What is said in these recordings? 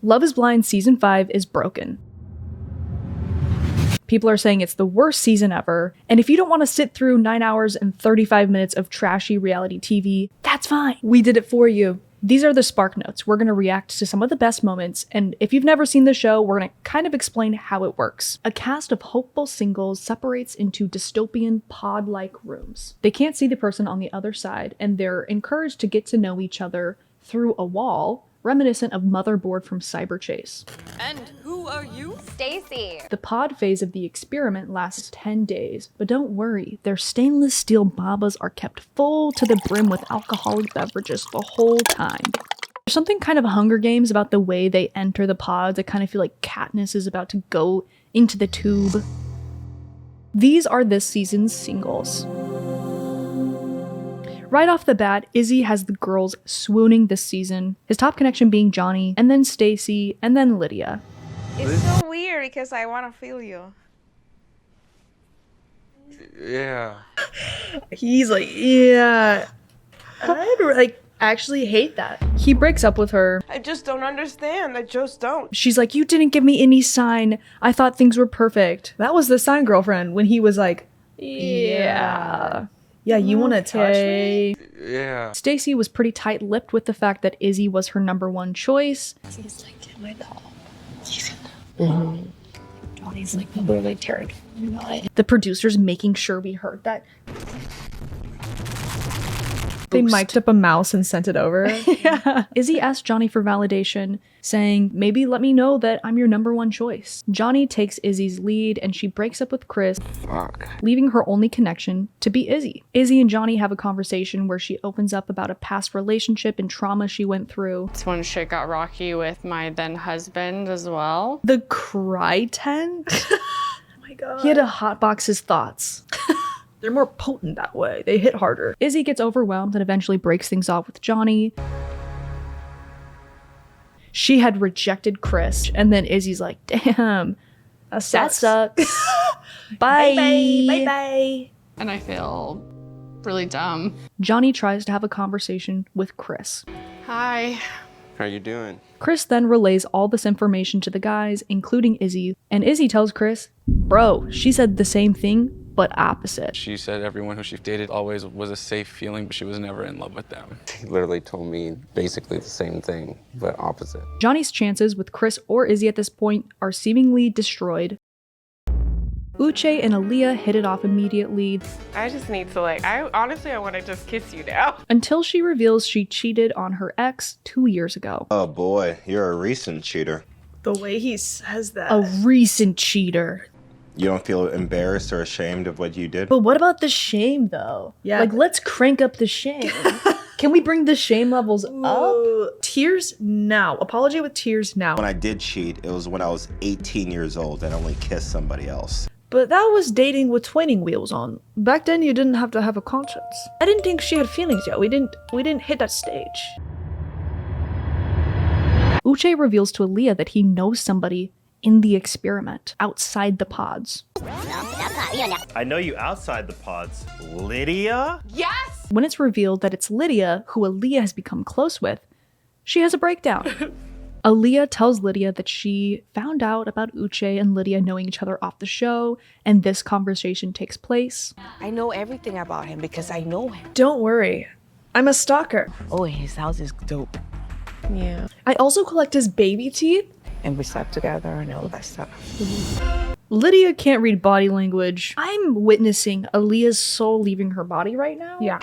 Love is Blind Season 5 is broken. People are saying it's the worst season ever, and if you don't want to sit through 9 hours and 35 minutes of trashy reality TV, that's fine. We did it for you. These are the Spark Notes. We're going to react to some of the best moments, and if you've never seen the show, we're going to kind of explain how it works. A cast of hopeful singles separates into dystopian pod-like rooms. They can't see the person on the other side, and they're encouraged to get to know each other through a wall, reminiscent of Motherboard from Cyber Chase. And who are you? Stacy. The pod phase of the experiment lasts 10 days, but don't worry, their stainless steel babas are kept full to the brim with alcoholic beverages the whole time. There's something kind of Hunger Games about the way they enter the pods. I kind of feel like Katniss is about to go into the tube. These are this season's singles. Right off the bat, Izzy has the girls swooning this season, his top connection being Johnny, and then Stacy, and then Lydia. It's so weird because I want to feel you. Yeah. He's like, yeah. I actually hate that. He breaks up with her. I just don't understand. I just don't. She's like, you didn't give me any sign. I thought things were perfect. That was the sign girlfriend when he was like, yeah. Yeah, you want to touch me? Yeah. Stacy was pretty tight-lipped with the fact that Izzy was her number one choice. He's like, get my doll. Johnny's like literally terrified. The producers making sure we heard that. They mic'd up a mouse and sent it over. Yeah. Izzy asked Johnny for validation, saying, maybe let me know that I'm your number one choice. Johnny takes Izzy's lead and she breaks up with Chris, leaving her only connection to be Izzy. Izzy and Johnny have a conversation where she opens up about a past relationship and trauma she went through. It's when shit got rocky with my then husband as well. The cry tent? Oh my god. He had to hotbox his thoughts. They're more potent that way. They hit harder. Izzy gets overwhelmed and eventually breaks things off with Johnny. She had rejected Chris, and then Izzy's like, damn, that sucks. Bye. Bye bye. And I feel really dumb. Johnny tries to have a conversation with Chris. Hi. How you doing? Chris then relays all this information to the guys, including Izzy, and Izzy tells Chris, bro, she said the same thing, but opposite. She said everyone who she dated always was a safe feeling, but she was never in love with them. He literally told me basically the same thing, but opposite. Johnny's chances with Chris or Izzy at this point are seemingly destroyed. Uche and Aaliyah hit it off immediately. I just need to I want to just kiss you now. Until she reveals she cheated on her ex 2 years ago. Oh boy, you're a recent cheater. The way he says that. A recent cheater. You don't feel embarrassed or ashamed of what you did? But what about the shame though? Yeah. Like, let's crank up the shame. Can we bring the shame levels up? Tears now. Apology with tears now. When I did cheat, it was when I was 18 years old and only kissed somebody else. But that was dating with twinning wheels on. Back then you didn't have to have a conscience. I didn't think she had feelings yet. We didn't hit that stage. Uche reveals to Aaliyah that he knows somebody in the experiment, outside the pods. I know you outside the pods. Lydia? Yes! When it's revealed that it's Lydia, who Aaliyah has become close with, she has a breakdown. Aaliyah tells Lydia that she found out about Uche and Lydia knowing each other off the show, and this conversation takes place. I know everything about him because I know him. Don't worry, I'm a stalker. Oh, his house is dope. Yeah. I also collect his baby teeth. And we slept together and all that stuff. Lydia can't read body language. I'm witnessing Aaliyah's soul leaving her body right now. Yeah.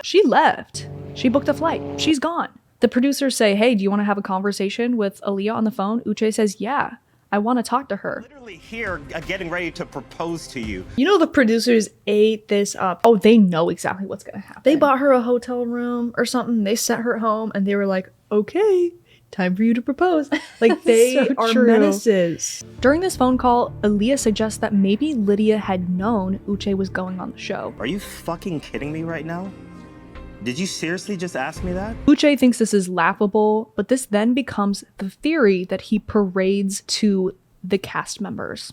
She left. She booked a flight. She's gone. The producers say, hey, do you want to have a conversation with Aaliyah on the phone? Uche says, yeah, I want to talk to her. Literally here, getting ready to propose to you. You know the producers ate this up. Oh, they know exactly what's going to happen. They bought her a hotel room or something. They sent her home and they were like, okay, time for you to propose. Like, they so are true. Menaces. During this phone call, Aaliyah suggests that maybe Lydia had known Uche was going on the show. Are you fucking kidding me right now? Did you seriously just ask me that? Uche thinks this is laughable, but this then becomes the theory that he parades to the cast members.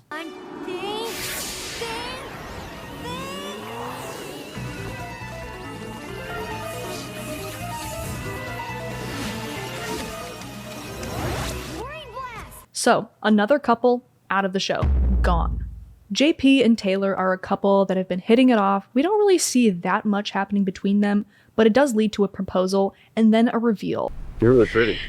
So, another couple out of the show. Gone. JP and Taylor are a couple that have been hitting it off. We don't really see that much happening between them, but it does lead to a proposal and then a reveal. You're really pretty.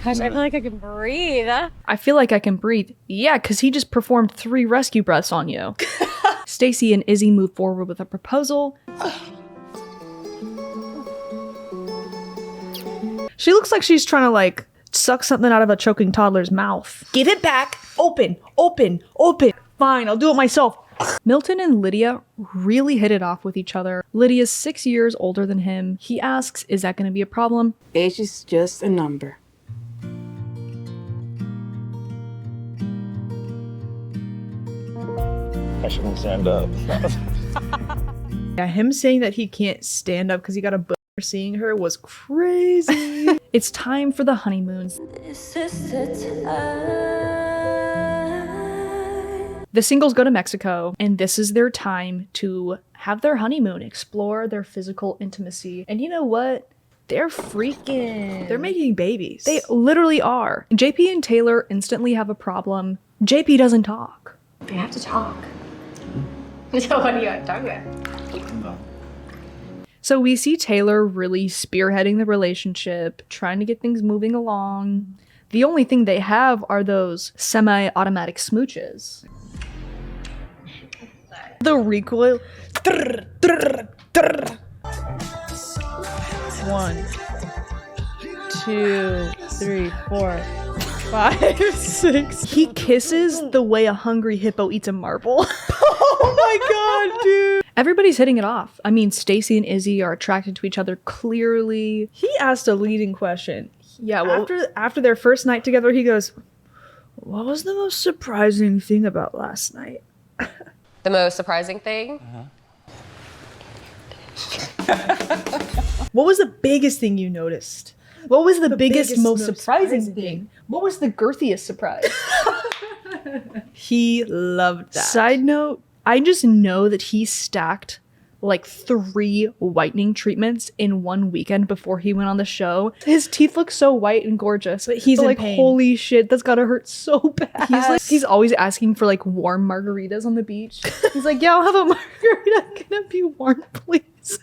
Gosh, I feel like I can breathe. I feel like I can breathe. Yeah, because he just performed 3 rescue breaths on you. Stacy and Izzy move forward with a proposal. She looks like she's trying to like suck something out of a choking toddler's mouth. Give it back. Open, open, open. Fine, I'll do it myself. Milton and Lydia really hit it off with each other. Lydia's 6 years older than him. He asks, is that going to be a problem? Age is just a number. I shouldn't stand up. Yeah, him saying that he can't stand up because he got a booger seeing her was crazy. It's time for the honeymoons. The singles go to Mexico, and this is their time to have their honeymoon, explore their physical intimacy. And you know what? They're freaking. They're making babies. They literally are. JP and Taylor instantly have a problem. JP doesn't talk. We have to talk. So what are you talking about? So we see Taylor really spearheading the relationship, trying to get things moving along. The only thing they have are those semi-automatic smooches. The recoil. 1, 2, 3, 4, 5, 6. He kisses the way a hungry hippo eats a marble. Oh my god, dude. Everybody's hitting it off. I mean, Stacy and Izzy are attracted to each other clearly. He asked a leading question. Yeah, well, after their first night together, he goes, what was the most surprising thing about last night? The most surprising thing? What was the biggest thing you noticed? What was the biggest, most surprising thing? What was the girthiest surprise? He loved that. Side note, I just know that he stacked like 3 whitening treatments in one weekend before he went on the show. His teeth look so white and gorgeous. But he's like, pain. Holy shit, that's gotta hurt so bad. He's always asking for like warm margaritas on the beach. He's like, yeah, I'll have a margarita. Can it be warm, please?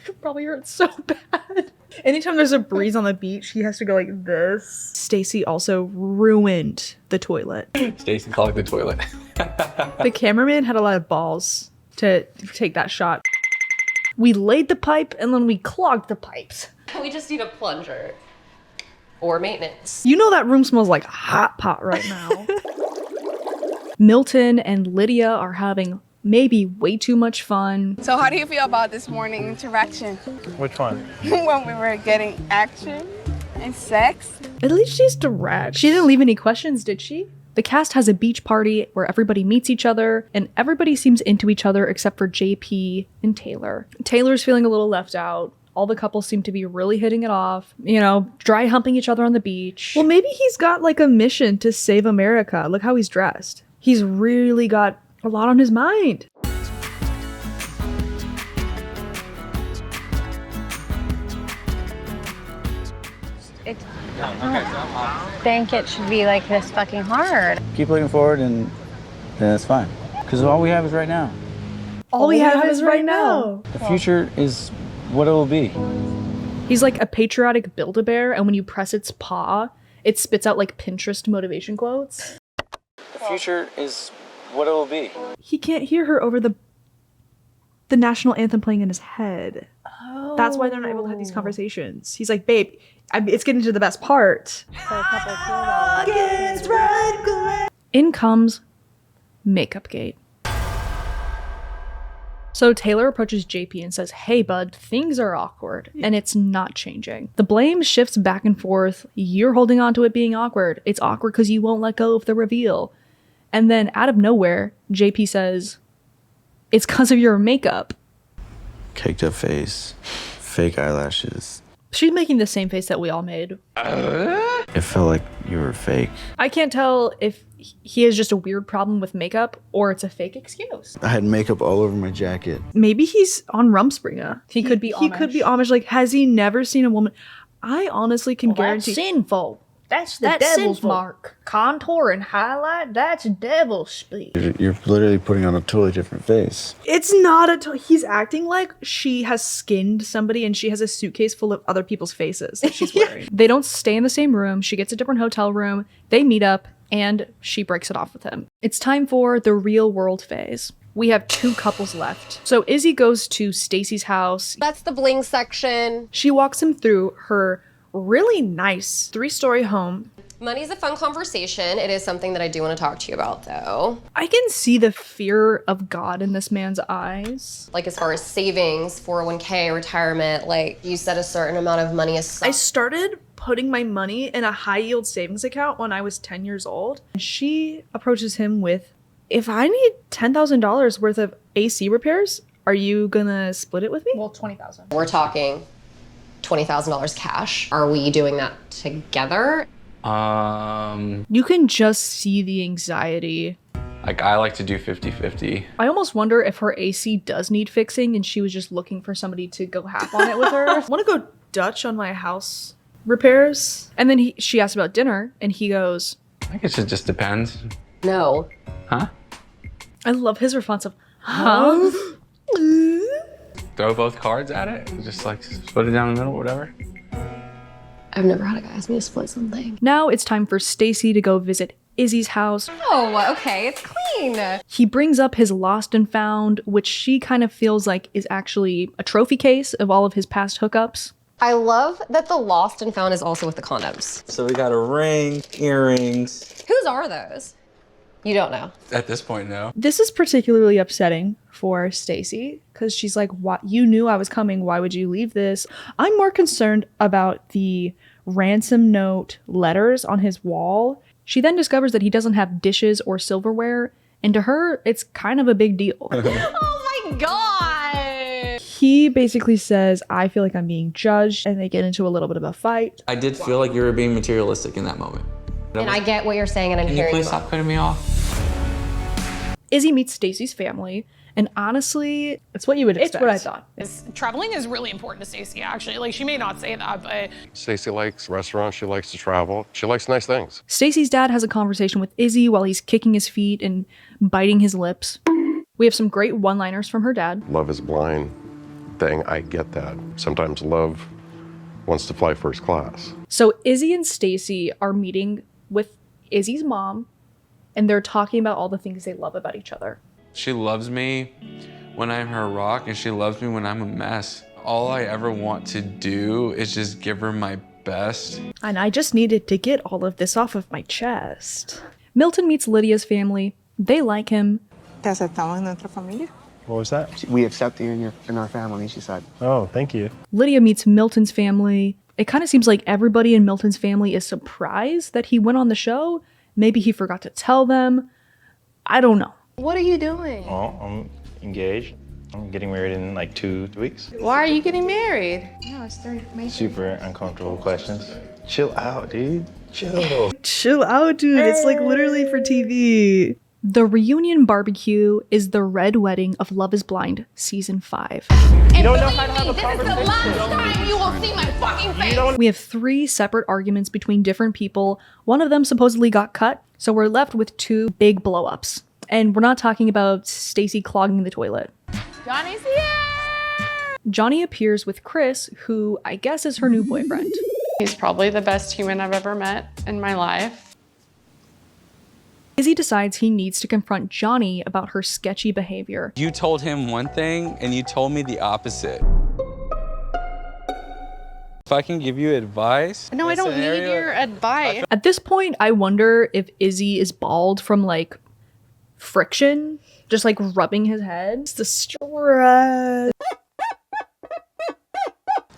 It probably hurts so bad. Anytime there's a breeze on the beach, he has to go like this. Stacy also ruined the toilet. Stacy clogged the toilet. The cameraman had a lot of balls to take that shot. We laid the pipe and then we clogged the pipes. We just need a plunger. Or maintenance. You know that room smells like hot pot right now. Milton and Lydia are having maybe way too much fun. So how do you feel about this morning interaction? Which one? When we were getting action and sex? At least she's direct. She didn't leave any questions, did she? The cast has a beach party where everybody meets each other, and everybody seems into each other except for JP and Taylor. Taylor's feeling a little left out. All the couples seem to be really hitting it off, you know, dry humping each other on the beach. Well, maybe he's got like a mission to save America. Look how he's dressed. He's really got a lot on his mind. Think it should be like this fucking hard. Keep looking forward and that's fine. Because all we have is right now. All we have is right now. The future is what it will be. He's like a patriotic Build-A-Bear, and when you press its paw, it spits out like Pinterest motivation quotes. The future is what it will be. He can't hear her over the national anthem playing in his head. Oh. That's why they're not able to have these conversations. He's like, babe, it's getting to the best part. In comes Makeup Gate. So Taylor approaches JP and says, hey bud, things are awkward, and it's not changing. The blame shifts back and forth. You're holding on to it being awkward. It's awkward because you won't let go of the reveal. And then out of nowhere, JP says, it's because of your makeup. Caked up face, fake eyelashes. She's making the same face that we all made. And It felt like you were fake. I can't tell if he has just a weird problem with makeup or it's a fake excuse. I had makeup all over my jacket. Maybe he's on Rumspringa. He could be Amish. He could be Amish. Like, has he never seen a woman? I honestly can guarantee. That's sinful. That's the devil's mark. Contour and highlight, that's devil speak. You're literally putting on a totally different face. It's not he's acting like she has skinned somebody and she has a suitcase full of other people's faces that she's wearing. They don't stay in the same room. She gets a different hotel room. They meet up and she breaks it off with him. It's time for the real world phase. We have 2 couples left. So Izzy goes to Stacy's house. That's the bling section. She walks him through her really nice 3-story home. Money's a fun conversation. It is something that I do want to talk to you about, though. I can see the fear of God in this man's eyes. Like, as far as savings, 401k, retirement, like, you set a certain amount of money aside. I started putting my money in a high-yield savings account when I was 10 years old. And she approaches him with, if I need $10,000 worth of AC repairs, are you gonna split it with me? Well, $20,000. We're talking $20,000 cash. Are we doing that together? You can just see the anxiety. Like, I like to do 50-50. I almost wonder if her AC does need fixing and she was just looking for somebody to go half on it with her. I want to go Dutch on my house repairs. And then she asks about dinner and he goes, I guess it just depends. No. Huh? I love his response of, huh? Throw both cards at it? Just like split it down the middle, whatever? I've never had a guy ask me to split something. Now it's time for Stacy to go visit Izzy's house. Oh, okay, it's clean. He brings up his lost and found, which she kind of feels like is actually a trophy case of all of his past hookups. I love that the lost and found is also with the condoms. So we got a ring, earrings. Whose are those? You don't know. At this point, no. This is particularly upsetting for Stacy because she's like, "What? You knew I was coming. Why would you leave this?" I'm more concerned about the ransom note letters on his wall. She then discovers that he doesn't have dishes or silverware, and to her, it's kind of a big deal. Oh my god! He basically says, "I feel like I'm being judged," and they get into a little bit of a fight. I did feel like you were being materialistic in that moment. And I get what you're saying, and I'm Can you hearing please you. stop cutting me off? Izzy meets Stacy's family, and honestly, it's what you would expect. It's what I thought. Traveling is really important to Stacey, actually. Like, she may not say that, but Stacey likes restaurants, she likes to travel, she likes nice things. Stacy's dad has a conversation with Izzy while he's kicking his feet and biting his lips. We have some great one-liners from her dad. Love is blind thing, I get that. Sometimes love wants to fly first class. So Izzy and Stacy are meeting with Izzy's mom, and they're talking about all the things they love about each other. She loves me when I'm her rock, and she loves me when I'm a mess. All I ever want to do is just give her my best. And I just needed to get all of this off of my chest. Milton meets Lydia's family. They like him. ¿Te aceptamos en nuestra familia? What was that? We accept you in our family, she said. Oh, thank you. Lydia meets Milton's family. It kind of seems like everybody in Milton's family is surprised that he went on the show. Maybe he forgot to tell them. I don't know. What are you doing? Oh, I'm engaged. I'm getting married in like 2 weeks. Why are you getting married? No, it's their major. Super uncomfortable questions. Chill out, dude. Chill. Chill out, dude. It's like literally for TV. The reunion barbecue is the red wedding of Love is Blind Season 5. You don't know how to have a conversation. This is the last time you will see my fucking face. We have 3 separate arguments between different people. One of them supposedly got cut, so we're left with 2 big blow-ups. And we're not talking about Stacy clogging the toilet. Johnny's here! Johnny appears with Chris, who I guess is her new boyfriend. He's probably the best human I've ever met in my life. Izzy decides he needs to confront Johnny about her sketchy behavior. You told him one thing, and you told me the opposite. If I can give you advice... No, I don't need your advice. At this point, I wonder if Izzy is bald from, like, friction. Just, like, rubbing his head. It's the stress.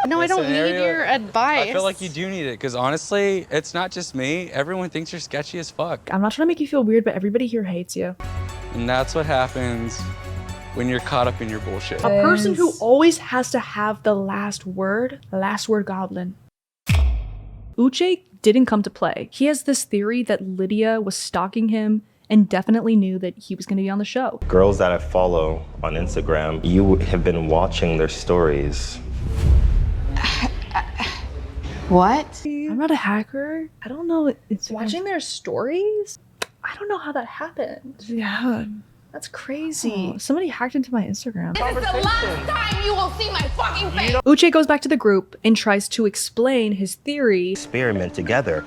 No, I don't need your advice. I feel like you do need it, because honestly, it's not just me. Everyone thinks you're sketchy as fuck. I'm not trying to make you feel weird, but everybody here hates you. And that's what happens when you're caught up in your bullshit. A person who always has to have the last word goblin. Uche didn't come to play. He has this theory that Lydia was stalking him and definitely knew that he was going to be on the show. Girls that I follow on Instagram, you have been watching their stories. What? I'm not a hacker. I don't know. It's watching their stories? I don't know how that happened. Yeah. That's crazy. Somebody hacked into my Instagram. This is the last time you will see my fucking face. Uche goes back to the group and tries to explain his theory. Experiment together.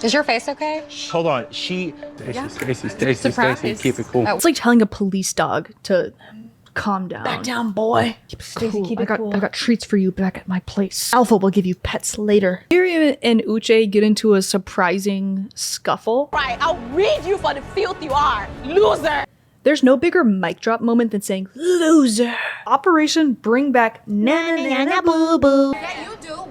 Is your face okay? Hold on, Stacy, keep it cool. It's like telling a police dog to calm down. Back down, boy. Stacy, keep it cool. I got treats for you back at my place. Alpha will give you pets later. Miriam and Uche get into a surprising scuffle. Right, I'll read you for the filth you are, loser. There's no bigger mic drop moment than saying, loser. Operation Bring Back Na Boo Boo.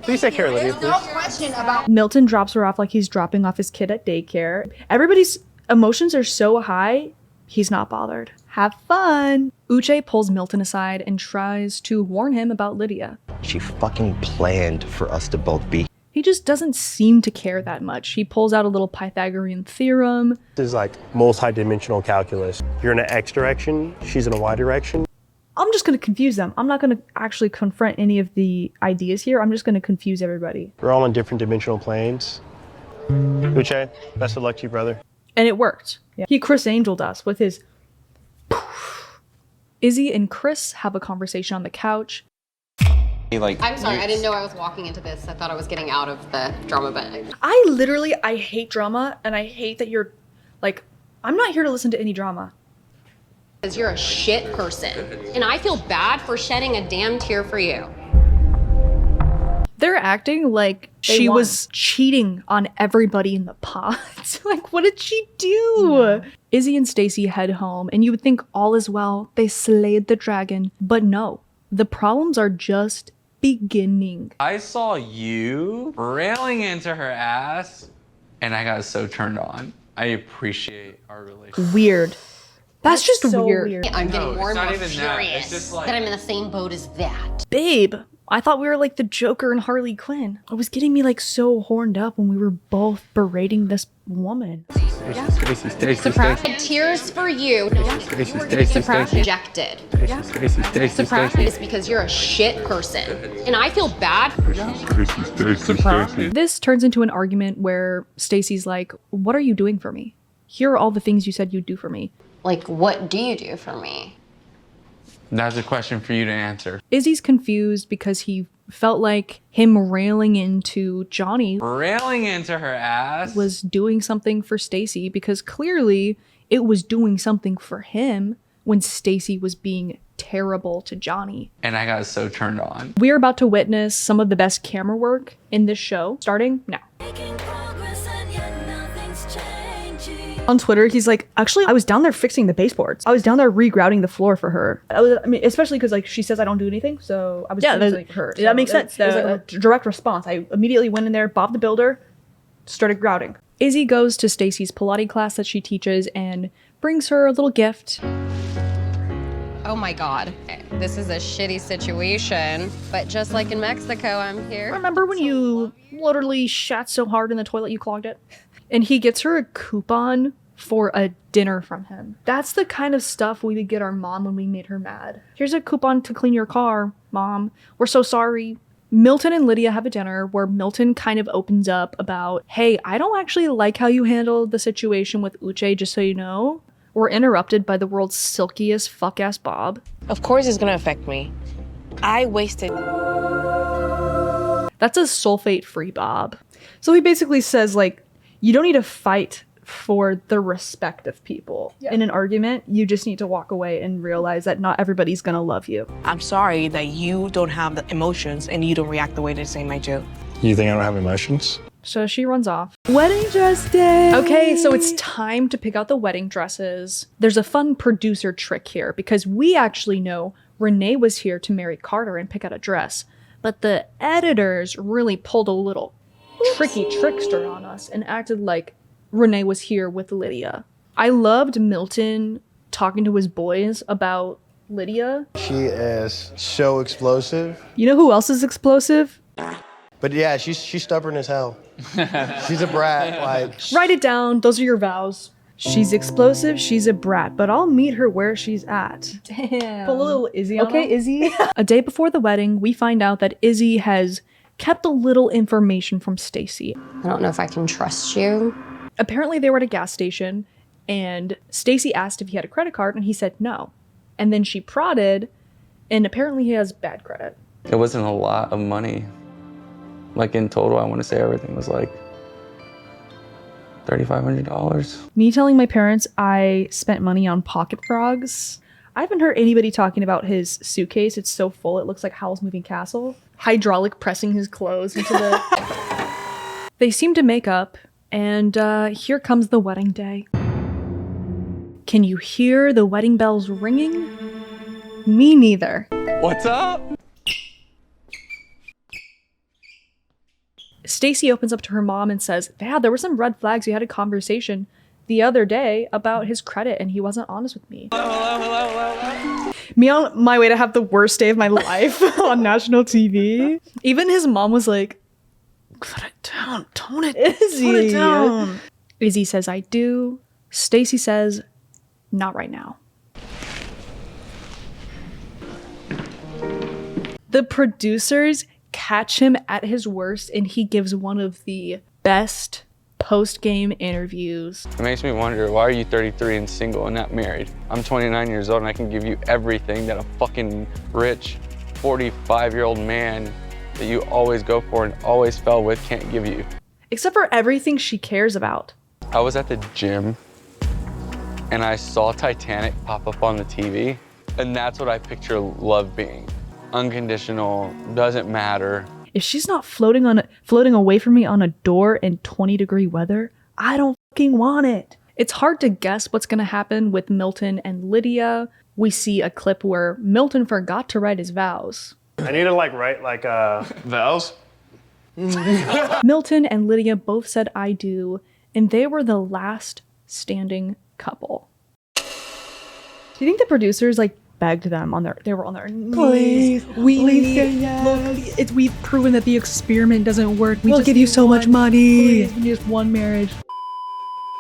Please take care of Lydia, There's no question about Milton drops her off like he's dropping off his kid at daycare. Everybody's emotions are so high, he's not bothered. Have fun. Uche pulls Milton aside and tries to warn him about Lydia. She fucking planned for us to both be. He just doesn't seem to care that much. He pulls out a little Pythagorean theorem. This is like multi-dimensional calculus. You're in an X direction, she's in a Y direction. I'm just going to confuse them. I'm not going to actually confront any of the ideas here. I'm just going to confuse everybody. We're all on different dimensional planes. Uche, best of luck to you, brother. And it worked. Yeah. He Chris Angeled us with his poof. Izzy and Chris have a conversation on the couch. I'm sorry, I didn't know I was walking into this. I thought I was getting out of the drama, but I hate drama, and I hate that you're, like, I'm not here to listen to any drama. because you're a shit person. And I feel bad for shedding a damn tear for you. They're acting like she was cheating on everybody in the pod. Like, what did she do? Yeah. Izzy and Stacy head home, and you would think all is well. They slayed the dragon. But no, the problems are just beginning. I saw you railing into her ass, and I got so turned on. I appreciate our relationship. Weird. That's just so weird. I'm getting more and more It's furious just like, that I'm in the same boat as that. Babe, I thought we were like the Joker and Harley Quinn. It was getting me like so horned up when we were both berating this woman. Stacy. Tears for you. Rejected. It's because you're a shit person. And I feel bad. This turns into an argument where Stacy's like, what are you doing for me? Here are all the things you said you'd do for me. Like, what do you do for me? That's a question for you to answer. Izzy's confused because he felt like him railing into Johnny, railing into her ass, was doing something for Stacy, because clearly it was doing something for him when Stacy was being terrible to Johnny. And I got so turned on. We're about to witness some of the best camera work in this show, starting now. On Twitter, he's like, actually, I was down there fixing the baseboards. I was down there regrouting the floor for her. Especially because like she says I don't do anything, so I was doing something for her. So that makes sense. It was like a direct response. I immediately went in there, Bob the Builder, started grouting. Izzy goes to Stacy's Pilates class that she teaches and brings her a little gift. Oh my God. This is a shitty situation, but just like in Mexico, I'm here. Remember when you literally shat so hard in the toilet you clogged it? And he gets her a coupon for a dinner from him. That's the kind of stuff we would get our mom when we made her mad. Here's a coupon to clean your car, Mom. We're so sorry. Milton and Lydia have a dinner where Milton kind of opens up about, hey, I don't actually like how you handled the situation with Uche, just so you know. We're interrupted by the world's silkiest fuck-ass Bob. Of course it's gonna affect me. I wasted... That's a sulfate-free Bob. So he basically says, like, you don't need to fight for the respect of people. Yeah. In an argument, you just need to walk away and realize that not everybody's gonna love you. I'm sorry that you don't have the emotions and you don't react the way the same I do. You think I don't have emotions? So she runs off. Wedding dress day! Okay, so it's time to pick out the wedding dresses. There's a fun producer trick here because we actually know Renee was here to marry Carter and pick out a dress, but the editors really pulled a little tricky trickster on us and acted like Renee was here with Lydia. I loved Milton talking to his boys about Lydia. She is so explosive. You know who else is explosive? But yeah, she's stubborn as hell. She's a brat. Like, Write it down. Those are your vows. She's explosive, she's a brat, but I'll meet her where she's at. Damn. Pull a little Izzy on Okay, her. Izzy. A day before the wedding, we find out that Izzy has kept a little information from Stacy. I don't know if I can trust you. Apparently they were at a gas station and Stacy asked if he had a credit card and he said no. And then she prodded and apparently he has bad credit. It wasn't a lot of money. Like in total, I want to say everything was like $3,500. Me telling my parents I spent money on pocket frogs. I haven't heard anybody talking about his suitcase. It's so full, it looks like Howl's Moving Castle. Hydraulic pressing his clothes into the... They seem to make up, and here comes the wedding day. Can you hear the wedding bells ringing? Me neither. What's up? Stacy opens up to her mom and says, "Dad, there were some red flags. We had a conversation the other day about his credit and he wasn't honest with me." Hello. Me on my way to have the worst day of my life on national TV. Even his mom was like, "Put it down, tone it, Izzy. Put it down." Izzy says, "I do." Stacy says, "Not right now." The producers catch him at his worst and he gives one of the best post-game interviews. It makes me wonder, why are you 33 and single and not married? I'm 29 years old and I can give you everything that a fucking rich 45-year-old man that you always go for and always fell with can't give you. Except for everything she cares about. I was at the gym and I saw Titanic pop up on the TV, and that's what I picture love being. Unconditional, doesn't matter. If she's not floating away from me on a door in 20-degree weather, I don't fucking want it. It's hard to guess what's gonna happen with Milton and Lydia. We see a clip where Milton forgot to write his vows. I need to write vows? Milton and Lydia both said "I do," and they were the last standing couple. Do you think the producers begged them they were on their knees? Please say yes. Look, we've proven that the experiment doesn't work. We'll give you so much money. Please, we just one marriage.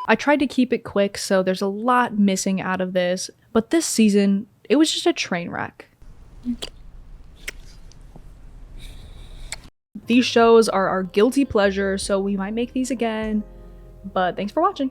I tried to keep it quick, so there's a lot missing out of this, but this season, it was just a train wreck. These shows are our guilty pleasure, so we might make these again, but thanks for watching.